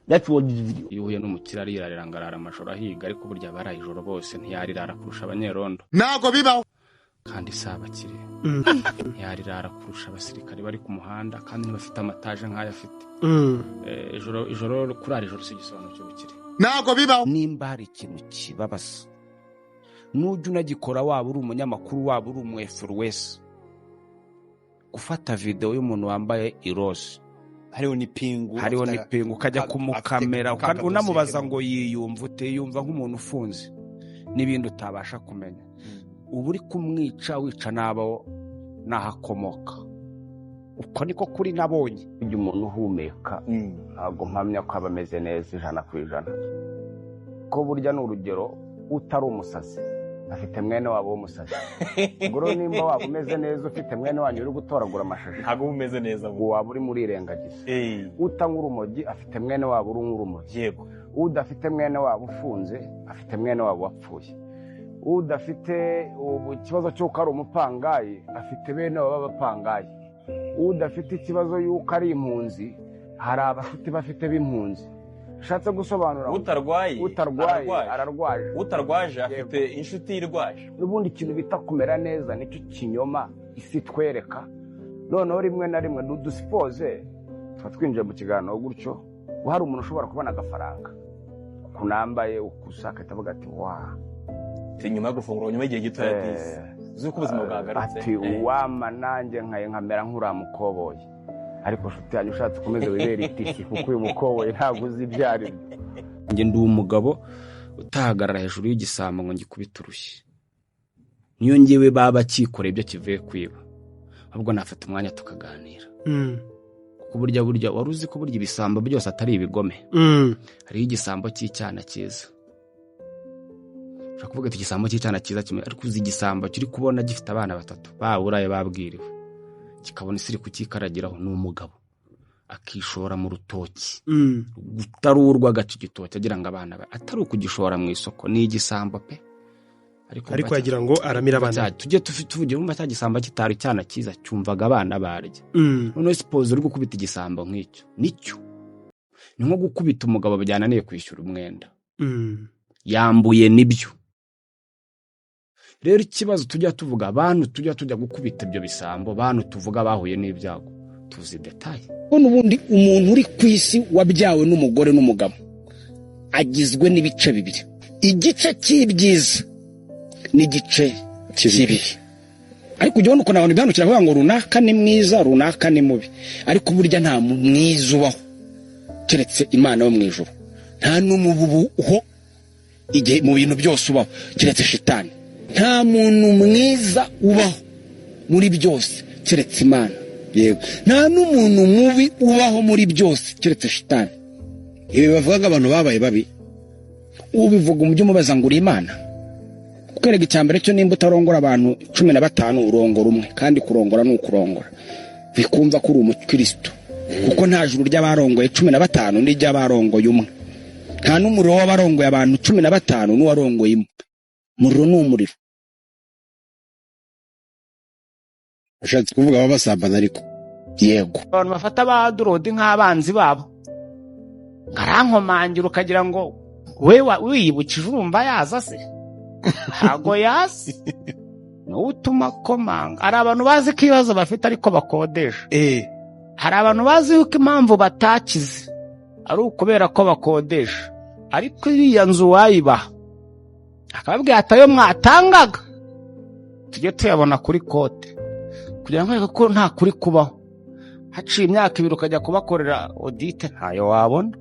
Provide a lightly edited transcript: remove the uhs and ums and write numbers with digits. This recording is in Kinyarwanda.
That's what this video. iyo uhuye n'umukire arirarira ngo arara amajoro ahiga, ariko burya baraye ijoro bose ntiyarirara kurusha abanyerondo. Ntago bibaho. Kandi si abakire ntiyarirara kurusha abasirikare bari ku muhanda, kandi ntibafite amataje nk'ayo afite. Ijoro kurara ijoro si igisobanuro cy'ubukire. Ntago bibaho. Nimba hari ikintu kibabaza, nujya unagikora, waba uri umunyamakuru, waba uri umwefuru wese, gufata video y'umuntu wambaye iroze, hariho n'ipingu ukajya kumukamera unamubaza ngo yiyumva uteyumva nk'umuntu ufunze n'ibindi utabasha kumenya, uba uri kumwica, wica n'abo nahakomoka. Uko niko kuri nabonye. Ibyo umuntu uhumeka ntabwo mpamya ko aba ameze neza 100%. Ko burya n'urugero utari umusazi afite mwene wabo w'umusazi. Ngoro nimba waba umeze neza ufite mwene wanyu uri gutoragura amashashi, ntabwo umeze neza ngo waba uri muri irengagiza. Utanga urumogi afite mwene wabo uri nk'urumogi. Yego. Udafite mwene wabo ufunze afite mwene wabo wapfuye. Udafite ikibazo cy'uko ari umupangayi afite bene wabo b'abapangayi. Udafite ikibazo y'uko ari impunzi hari abafite bafite b'impunzi. Shatse gusobanura utarwaye ararwaje, utarwaje afite inshuti irwaje. N'ubundi ikintu bita kumera neza nicyo kinyoma isi twereka. Noneho rimwe na rimwe dusipoze twinjiye mu kiganiro gutyo, hari umuntu ushobora kubona agafaranga kunambaye ukusaka tavuga ati wa nyuma yo gufungura nyuma y'igihe gito yatize zuko ubuzima bwagarutse ati wama nanjye nkamera nk'uramukoboye. Ariko shuti yanyu ushatse ukomeze wibera itiki, kuko uyu mukoboye ntabwo uzi ibyari. Njye ndi umugabo utahagarara hejuru y'igisambo ngo ngikubite urushyi. Niyo ngewe baba kikoreye ibyo kivuye kwiba, ahubwo nafata umwanya tukaganira. Kuko burya wari uzi ko burya ibisambo byose atari ibigome. Hariho igisambo cy'icyana cyiza. Ushaka kuvuga ati igisambo cy'icyana cyiza kimwe, ariko uzi igisambo kiri kubona gifite abana 3 baburaye babwiriwe, kikabona isiri kukikaragiraho n'umugabo akishora mu rutoki gutarurwa agaca igitoki agira ngo abana atari ukugishora mu isoko. Ni igisambo pe, ariko yagira ngo aramira abana. Tujye tuvugira umva cya gisambo kitari cyana cyiza cyumvaga abana barya. None suppose uri gukubita igisambo nk'icyo, nicyo ni nko gukubita umugabo bajyananiye kwishyura umwenda, yambuye nibyo. Rero ikibazo tujya tuvuga abantu tujya gukubita ibyo bisambo, abantu tuvuga bahuye n'ibyago tuzi detail. N'ubundi umuntu uri ku isi wabyawe n'umugore n'umugabo agizwe n'ibice bibiri, igice cy'ibyiza n'igice kibi. Ariko ujye ubona uko nabantu bihanukira kuvuga ngo runaka ni mwiza runaka ni mubi, ariko burya nta mwiza ubaho keretse Imana yo mu ijuru. Nta n'umububu ho igihe mu bintu byose ubaho keretse shitani. Nta muntu mwiza ubaho muri byose keretse Imana. Yego. Nta n'umuntu mubi ubaho muri byose keretse shitani. Ibi bavuga abantu babaye babi, ubivuga mu by'umubaza ngo uri Imana. Kukerega icyambere cyo nimba utarongora abantu 15 urongora umwe, kandi kurongora ni ukurongora bikumva ko uri umukristo, kuko nta juru ry'abarongoye 15 n'ijyabarongoye umwe. Nta n'umuriro w'abarongoye abantu 15 n'uwarongoye imwe. Muriro n'umuriro. Ushatse kuvuga babasambana ariko. Yego. Abantu bafata abadurodi nk'abanzi babo, ngarankomangira ukagira ngo wewe wiyibukije urumva yaza se. Hago yazi n'utuma komanga. Ari abantu bazi ko ibibazo bafite ariko bakodesha. Hari abantu bazi yuko impamvu batakize ari ukubera ko bakodesha, ariko iriya nzu wayibaha akababwira atayo mwatangaga tujye tuyabona kuri kote, kugira ngo ko nta kuri kubaho. Haciye imyaka 2 ukajya kubakorera audit ntayo wabona.